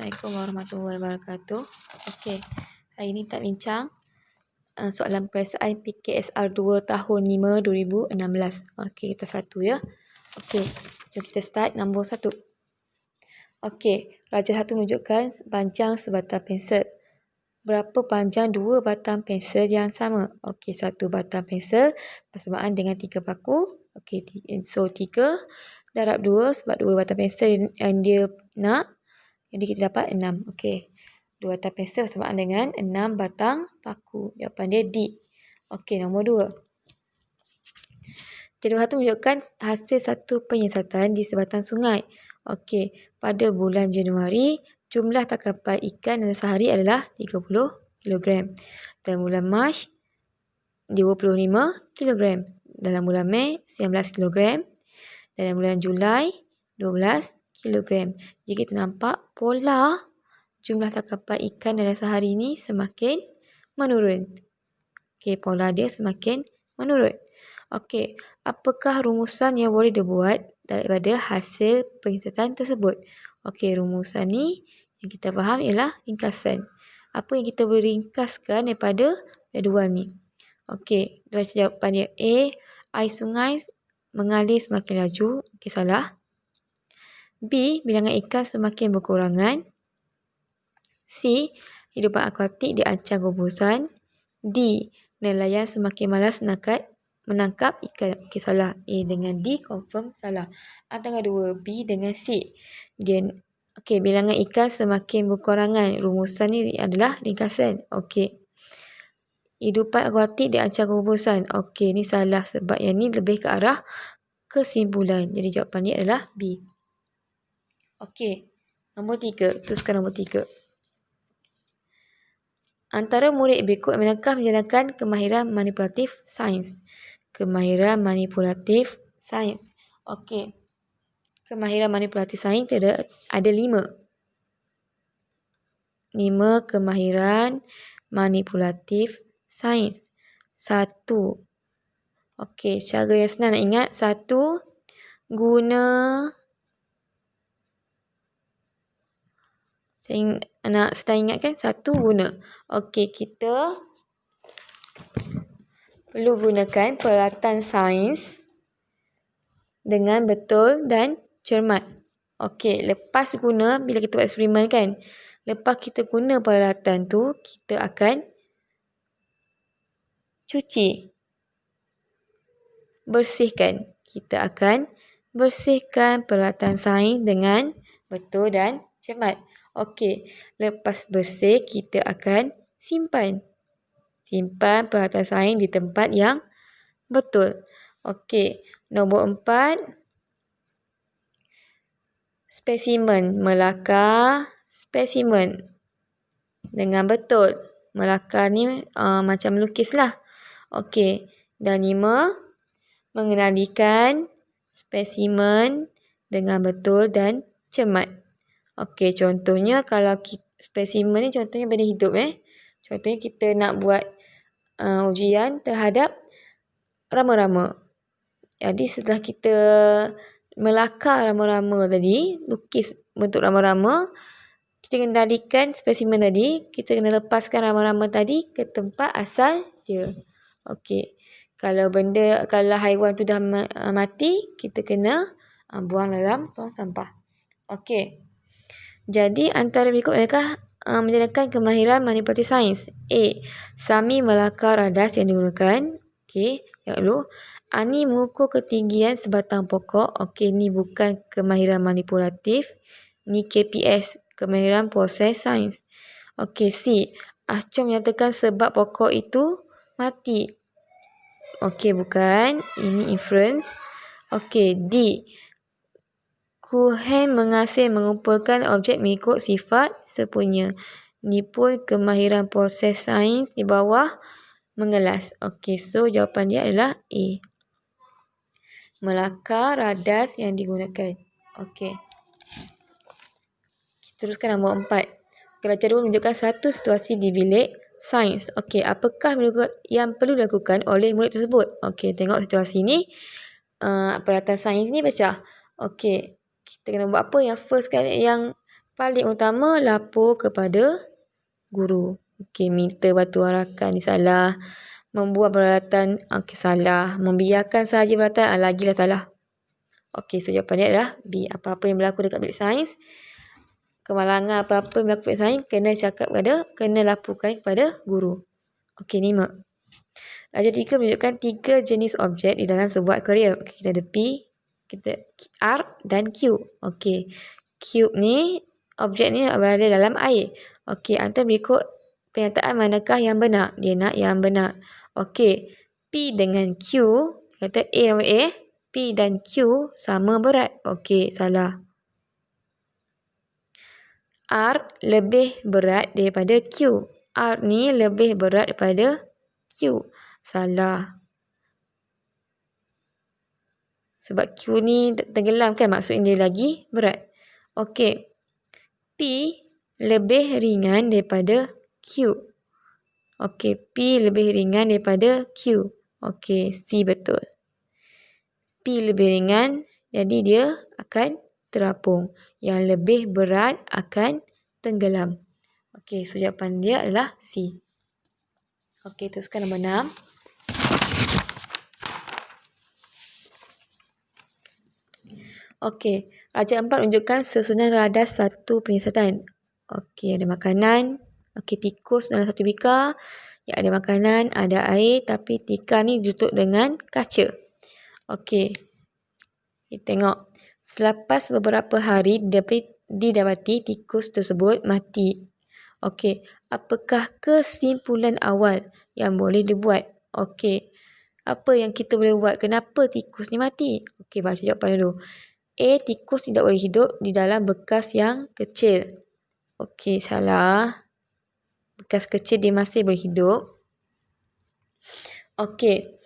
Assalamualaikum warahmatullahi wabarakatuh. Okey, hari ni tak bincang soalan peperiksaan PKSR 2 tahun 5 2016. Okey, kita satu ya. Okey, jom kita start nombor 1. Okey, rajah 1 menunjukkan panjang sebatang pensel. Berapa panjang dua batang pensel yang sama? Okey, satu batang pensel bersamaan dengan 3 paku. Okey, so 3 darab 2 sebab 2 batang pensel yang dia nak. Jadi kita dapat 6. Okey. 2 batang pensel bersamaan dengan 6 batang paku. Jawapan dia D. Okey, nombor 2. Jadual 1 menunjukkan hasil satu penyiasatan di sebatang sungai. Okey, pada bulan Januari, jumlah tangkapan ikan dalam sehari adalah 30 kg. Dalam bulan Mac, 25 kg. Dalam bulan Mei, 19 kg. Dalam bulan Julai, 12 kg. Jadi kita nampak pola jumlah tangkapan ikan dalam sehari ini semakin menurun. Okey, pola dia semakin menurun. Okey, apakah rumusan yang boleh dibuat daripada hasil penyiasatan tersebut? Okey, rumusan ni yang kita faham ialah ringkasan. Apa yang kita boleh ringkaskan daripada jadual ni? Okey, jawapan dia A, air sungai mengalir semakin laju. Okey, salah. B, bilangan ikan semakin berkurangan. C, hidupan akuatik diancam gugusan. D, nelayan semakin malas menangkap ikan. Okey, salah. A dengan D confirm salah. Antara dua, B dengan C. Okey, bilangan ikan semakin berkurangan. Rumusan ni adalah ringkasan. Okey. Hidupan akuatik diancam gugusan. Okey, ni salah sebab yang ni lebih ke arah kesimpulan. Jadi jawapan dia adalah B. Okey, nombor 3. Teruskan nombor 3. Antara murid berikut manakah menjalankan kemahiran manipulatif sains? Kemahiran manipulatif sains. Okey. Kemahiran manipulatif sains ada 5. 5 kemahiran manipulatif sains. 1. Okey, cara yang senang nak ingat. 1. Guna Saya nak ingatkan 1 guna. Okey, kita perlu gunakan peralatan sains dengan betul dan cermat. Okey, lepas guna, bila kita buat eksperimen kan, lepas kita guna peralatan tu, kita akan cuci. Bersihkan. Kita akan bersihkan peralatan sains dengan betul dan cermat. Okey, lepas bersih, kita akan simpan. Simpan peralatan sains di tempat yang betul. Okey, nombor 4. Spesimen. Melakar spesimen dengan betul. Melakar ni macam melukis lah. Okey, dan 5. Mengenalikan spesimen dengan betul dan cermat. Okey, contohnya kalau spesimen ni contohnya benda hidup. Contohnya kita nak buat ujian terhadap rama-rama. Jadi setelah kita melakar rama-rama tadi, lukis bentuk rama-rama, kita kendalikan spesimen tadi, kita kena lepaskan rama-rama tadi ke tempat asal dia. Okey. Kalau haiwan tu dah mati, kita kena buang dalam tong sampah. Okey. Jadi antara berikut adakah menjalankan kemahiran manipulatif sains? A. Sami melakar radas yang digunakan. Okey, yang dulu. Ani mengukur ketinggian sebatang pokok. Okey, ni bukan kemahiran manipulatif. Ni KPS, kemahiran proses sains. Okey, C. Acong menyatakan sebab pokok itu mati. Okey, bukan. Ini inference. Okey, D. Cohen mengumpulkan objek mengikut sifat sepunya. Ni pun kemahiran proses sains di bawah mengelas. Okey, so jawapan dia adalah A. Melakar radas yang digunakan. Okey. Teruskan nombor 4. Kerajaan dulu menunjukkan satu situasi di bilik sains. Okey, apakah yang perlu dilakukan oleh murid tersebut? Okey, tengok situasi ni. Peralatan sains ni pecah. Okey, kita kena buat apa? Yang first kali, yang Paling utama lapor kepada guru. Okey, minta bantuan rakan ni salah. Membuat peralatan salah. Membiarkan sahaja peralatan lagilah salah. Okey, so jawapan dia adalah B. Apa-apa yang berlaku dekat bilik sains, kemalangan apa-apa yang berlaku dekat sains kena laporkan kepada guru. Okey, 5. Darjah 3 menunjukkan 3 jenis objek di dalam sebuah akuarium. Okay, kita ada P, kita R dan Q. Okey. Cube ni, objek ni berada dalam air. Okey, antara berikut pernyataan manakah yang benar? Dia nak yang benar. Okey. P dengan Q, kata A sama A, P dan Q sama berat. Okey, salah. R lebih berat daripada Q. R ni lebih berat daripada Q. Salah. Sebab Q ni tenggelam kan, maksudnya dia lagi berat. Okey. P lebih ringan daripada Q. Okey, P lebih ringan daripada Q. Okey, C betul. P lebih ringan, jadi dia akan terapung. Yang lebih berat akan tenggelam. Okey, so jawapan dia adalah C. Okey, teruskan nombor 6. Okey, darjah 4 menunjukkan susunan radas satu penyiasatan. Okey, ada makanan. Okey, tikus dalam satu bikar. Ya, ada makanan, ada air, tapi tikar ni ditutup dengan kaca. Okey, kita tengok. Selepas beberapa hari didapati tikus tersebut mati. Okey, apakah kesimpulan awal yang boleh dibuat? Okey, apa yang kita boleh buat? Kenapa tikus ni mati? Okey, baca jawapan dulu. A. Tikus tidak boleh hidup di dalam bekas yang kecil. Okey, salah. Bekas kecil dia masih boleh hidup. Okey.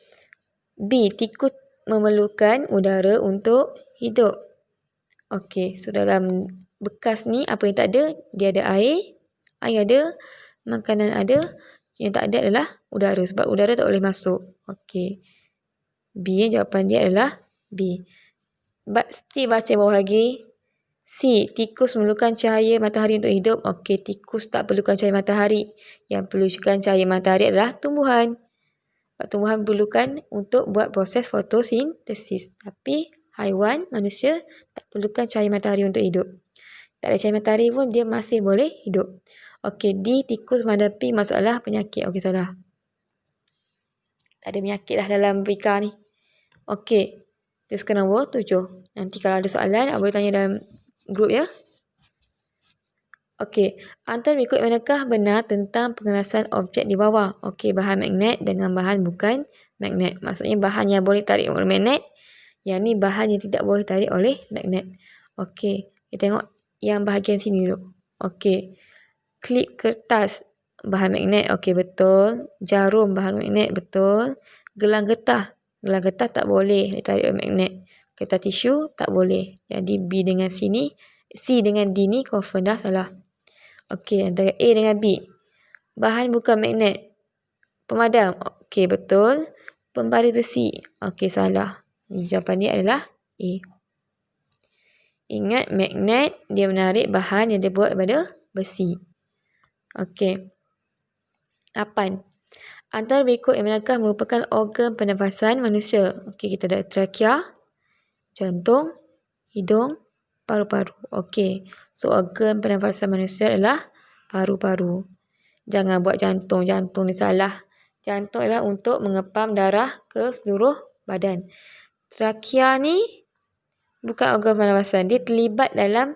B. Tikus memerlukan udara untuk hidup. Okey, so dalam bekas ni apa yang tak ada? Dia ada air ada, makanan ada. Yang tak ada adalah udara, sebab udara tak boleh masuk. Okey. B, jawapan dia adalah B. Still baca bawah lagi. C. Tikus memerlukan cahaya matahari untuk hidup. Okey, tikus tak perlukan cahaya matahari. Yang perlukan cahaya matahari adalah tumbuhan. Tumbuhan perlukan untuk buat proses fotosintesis. Tapi haiwan, manusia tak perlukan cahaya matahari untuk hidup. Tak ada cahaya matahari pun dia masih boleh hidup. Okey, D. Tikus menghadapi masalah penyakit. Okey, salah. Tak ada penyakit lah dalam bikar ni. Okey. Teruskan nombor 7. Nanti kalau ada soalan, boleh tanya dalam grup ya. Okey. Antara berikut manakah benar tentang pengelasan objek di bawah? Okey, bahan magnet dengan bahan bukan magnet. Maksudnya bahan yang boleh tarik oleh magnet. Yang ni bahan yang tidak boleh tarik oleh magnet. Okey. Kita tengok yang bahagian sini dulu. Okey. Klip kertas bahan magnet. Okey, betul. Jarum bahan magnet. Betul. Gelang getah. Gelang getah tak boleh ditarik oleh magnet. Kertas tisu tak boleh. Jadi B dengan C ni, C dengan D ni confirm dah salah. Okey, antara A dengan B. Bahan bukan magnet. Pemadam. Okey, betul. Pembaris besi. Okey, salah. Jawapan dia adalah A. Ingat, magnet dia menarik bahan yang dia buat daripada besi. Okey. 8. Antara berikut yang manakah merupakan organ pernafasan manusia? Okey, kita ada trakea, jantung, hidung, paru-paru. Okey. So, organ pernafasan manusia adalah paru-paru. Jangan buat jantung. Jantung ni salah. Jantung adalah untuk mengepam darah ke seluruh badan. Trakea ni bukan organ pernafasan. Dia terlibat dalam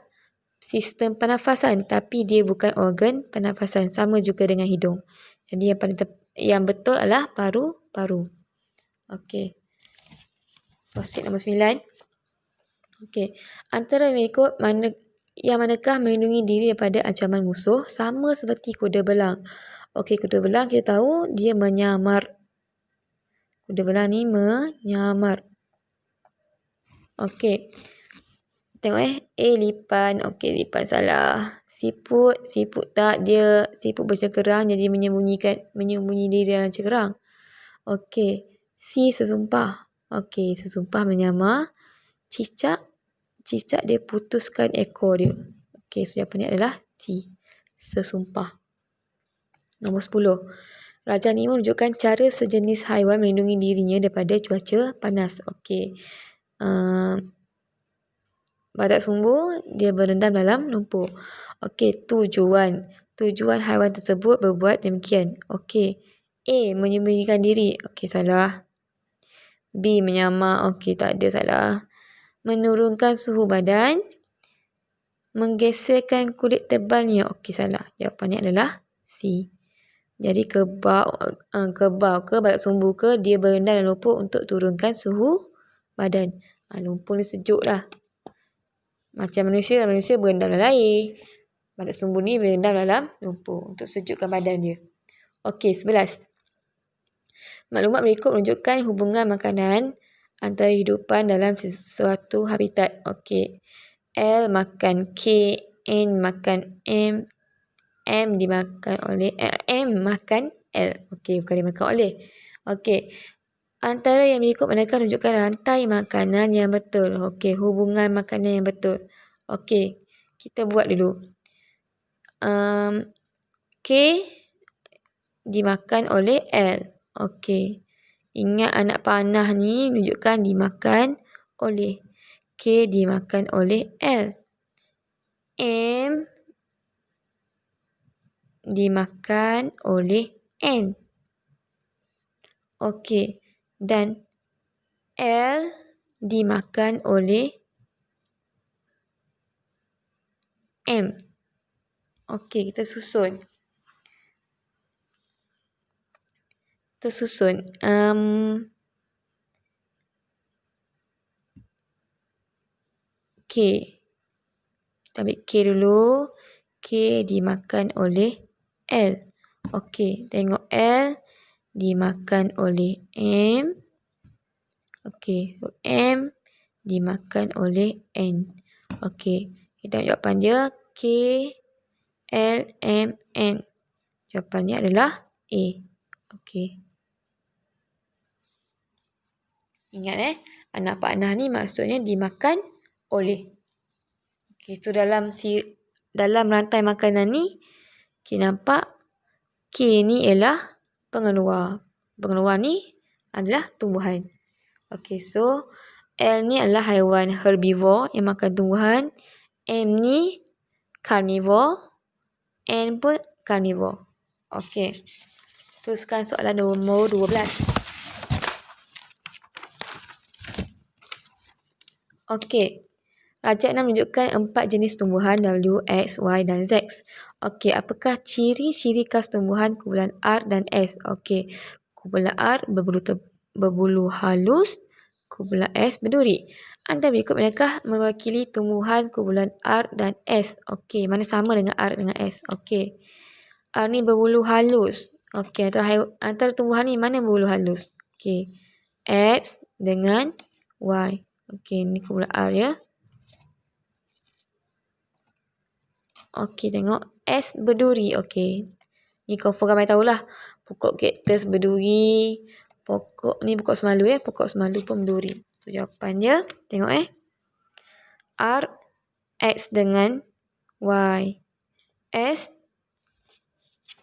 sistem pernafasan, tapi dia bukan organ pernafasan. Sama juga dengan hidung. Jadi yang betul adalah paru-paru. Okey. Proceed nombor 9. Okey. Antara berikut yang manakah melindungi diri daripada ancaman musuh? Sama seperti kuda belang. Okey, kuda belang kita tahu dia menyamar. Kuda belang ni menyamar. Okey. Tengok A lipan. Okey, lipan salah. Siput tak, dia siput bercengkerang jadi menyembunyi diri dalam cengkerang. Okey. C sesumpah. Okey, sesumpah menyamar. Cicak dia putuskan ekor dia. Okey, so jawapan dia adalah C. Sesumpah. Nombor 10. Rajah ni menunjukkan cara sejenis haiwan melindungi dirinya daripada cuaca panas. Okey. Badak sumbu, dia berendam dalam lumpur. Okey, tujuan haiwan tersebut berbuat demikian. Okey. A. Menyembunyikan diri. Okey, salah. B. Menyamak. Okey, tak ada, salah. Menurunkan suhu badan. Menggeserkan kulit tebalnya. Okey, salah. Jawapannya adalah C. Jadi kerbau ke badak sumbu ke, dia berendam dalam lumpur untuk turunkan suhu badan. Lumpur ni sejuk lah. Macam manusia berendam dalam air. Badak sumbu ni berendam dalam lumpur untuk sejukkan badan dia. Okey, 11. Maklumat berikut menunjukkan hubungan makanan antara hidupan dalam sesuatu habitat. Okey. L makan K, N makan M, M dimakan oleh M makan L. Okey, bukan dimakan oleh. Okey. Antara yang berikut manakah menunjukkan rantai makanan yang betul. Okey, hubungan makanan yang betul. Okey, kita buat dulu. K dimakan oleh L. Okey. Ingat anak panah ni menunjukkan dimakan oleh. K dimakan oleh L. M dimakan oleh N. Okey. Dan L dimakan oleh M. Okey, kita susun. K. Kita ambil K dulu. K dimakan oleh L. Okey, tengok L dimakan oleh M. Okey, M dimakan oleh N. Okey, kita tengok jawapan dia. K, L, M, N. Jawapannya adalah A. Okey. Ingat anak panah ni maksudnya dimakan oleh. Okey, so dalam rantai makanan ni, kita nampak K ni ialah pengeluar. Pengeluar ni adalah tumbuhan. Okey, so L ni adalah haiwan herbivore yang makan tumbuhan. M ni carnivore. N pun carnivore. Okey. Teruskan soalan nombor 12. Okey. Rajak 6 menunjukkan 4 jenis tumbuhan W, X, Y dan Z. Okey, apakah ciri-ciri khas tumbuhan kumpulan R dan S? Okey. Kumpulan R berbulu halus, kumpulan S berduri. Antara berikut manakah mewakili tumbuhan kumpulan R dan S? Okey, mana sama dengan R dengan S? Okey. R ni berbulu halus. Okey, antara tumbuhan ni mana berbulu halus? Okey. X dengan Y. Okey, ni kumpulan R ya. Okey, tengok S berduri. Okey. Ni confirm ramai tahulah. Pokok kaktus berduri. Pokok semalu ya. Pokok semalu pun berduri. So, jawapan dia. Tengok R, X dengan Y. S,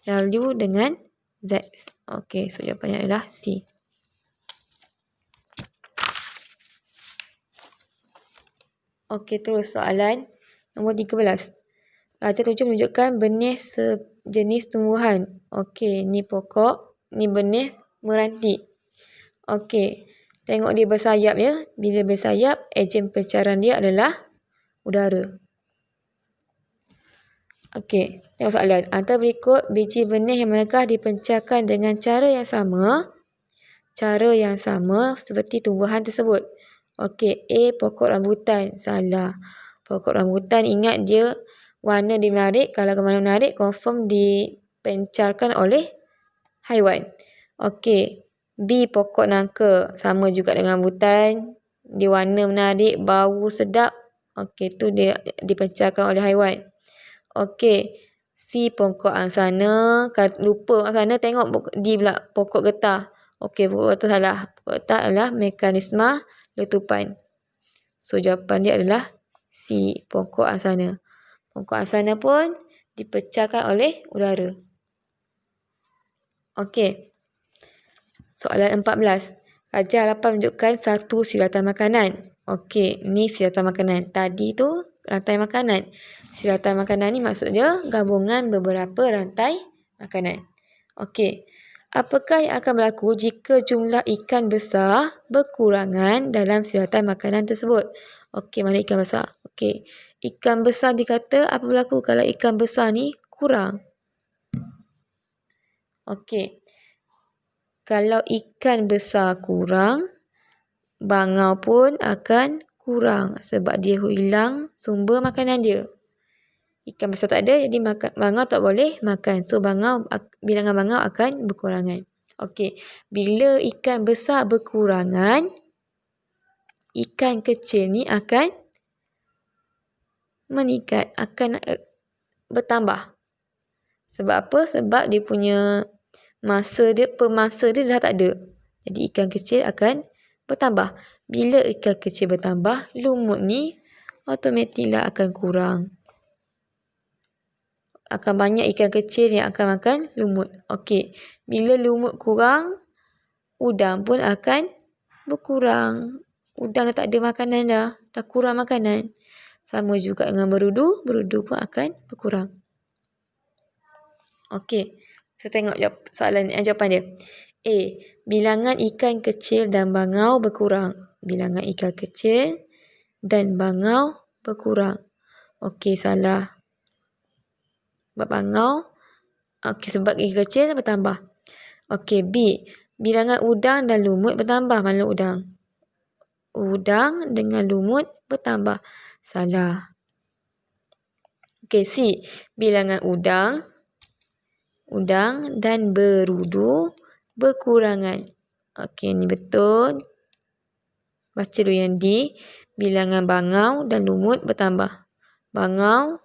W dengan Z. Okey, so jawapannya adalah C. Okey, terus soalan nombor 13. Rajah 7 menunjukkan benih sejenis tumbuhan. Okey, ni pokok, ni benih meranti. Okey, tengok dia bersayap ya. Bila bersayap, ejen pencerahan dia adalah udara. Okey, tengok soalan. Antara berikut biji benih yang manakah dipencarkan dengan cara yang sama? Cara yang sama seperti tumbuhan tersebut. Okey, A. Pokok rambutan. Salah. Pokok rambutan, ingat dia warna dia menarik. Kalau ke mana menarik, confirm dipencarkan oleh haiwan. Okey. B. Pokok nangka. Sama juga dengan rambutan. Dia warna menarik, bau sedap. Okey, tu dia dipencarkan oleh haiwan. Okey. C. Pokok angsana. Lupa angsana, tengok D pula. Pokok getah. Okey, pokok getah salah. Pokok getah adalah mekanisme letupan. So, jawapan dia adalah C. Pokok angsana. Pokok asalnya pun dipecahkan oleh udara. Okey. Soalan 14. Raja halapan menunjukkan satu silatan makanan. Okey, ni silatan makanan. Tadi tu rantai makanan. Silatan makanan ni maksudnya gabungan beberapa rantai makanan. Okey. Apakah yang akan berlaku jika jumlah ikan besar berkurangan dalam silatan makanan tersebut? Okey, mana ikan besar? Okey. Ikan besar dikata apa berlaku kalau ikan besar ni kurang? Okey. Kalau ikan besar kurang, bangau pun akan kurang sebab dia hilang sumber makanan dia. Ikan besar tak ada, jadi bangau tak boleh makan. So, bilangan bangau akan berkurangan. Okey, bila ikan besar berkurangan, ikan kecil ni akan meningkat, akan bertambah. Sebab apa? Sebab dia punya pemangsa dia dah tak ada. Jadi ikan kecil akan bertambah. Bila ikan kecil bertambah, lumut ni automatiklah akan kurang. Akan banyak ikan kecil yang akan makan lumut. Okey. Bila lumut kurang, udang pun akan berkurang. Udang dah tak ada makanan dah. Dah kurang makanan. Sama juga dengan berudu. Berudu pun akan berkurang. Okey. Kita tengok jawapan dia. A. Bilangan ikan kecil dan bangau berkurang. Bilangan ikan kecil dan bangau berkurang. Okey, salah. Sebab bangau. Okey, sebab ikan kecil bertambah. Okey, B. Bilangan udang dan lumut bertambah. Mana udang? Udang dengan lumut bertambah. Salah. Okey, C. Bilangan udang dan berudu berkurangan. Okey, ni betul. Baca dulu yang D. Bilangan bangau dan lumut bertambah. Bangau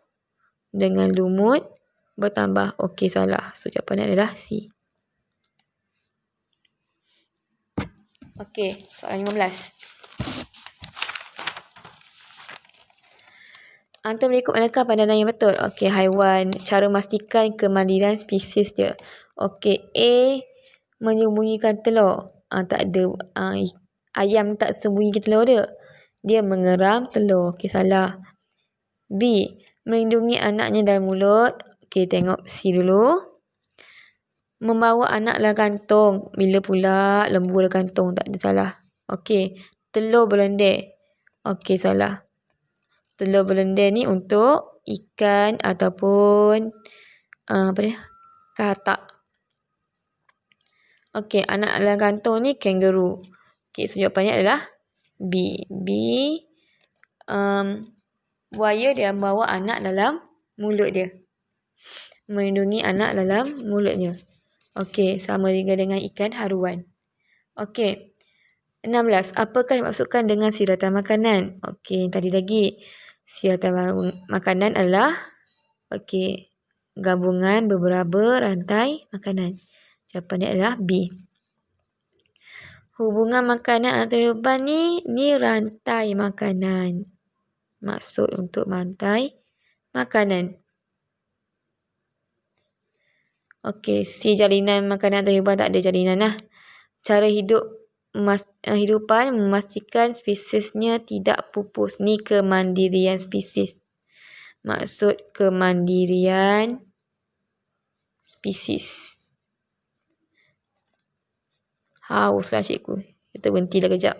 dengan lumut bertambah. Okey, salah. So, jawapannya adalah C. Okey, soalan 15. Antara berikut manakah pandangan yang betul? Okey, haiwan. Cara memastikan kemandirian spesies dia. Okey, A. Menyembunyikan telur. Tak ada. Ayam tak sembunyikan telur dia. Dia mengeram telur. Okey, salah. B. Melindungi anaknya dalam mulut. Okey, tengok C dulu. Membawa anak dalam kantung. Bila pula lembu dalam kantung? Tak ada, salah. Okey, telur berlendir. Okey, salah. Telur berlendir ni untuk ikan ataupun katak. Okey, anak dalam kantung ni kangaroo. Okey, so jawapannya adalah B. Buaya dia bawa anak dalam mulut dia. Melindungi anak dalam mulutnya. Okey, sama juga dengan ikan haruan. Okey. 16. Apakah yang dimaksudkan dengan silatan makanan? Okey, tadi lagi. Silatan makanan adalah gabungan beberapa rantai makanan. Jawapannya adalah B. Hubungan makanan antara hidupan ni rantai makanan. Maksud untuk rantai makanan. Okey, si jalinan makanan antara hidupan tak ada jalinan lah. Cara hidupan memastikan spesiesnya tidak pupus. Ni kemandirian spesies. Maksud kemandirian spesies. Hauslah cikgu. Kita berhentilah kejap.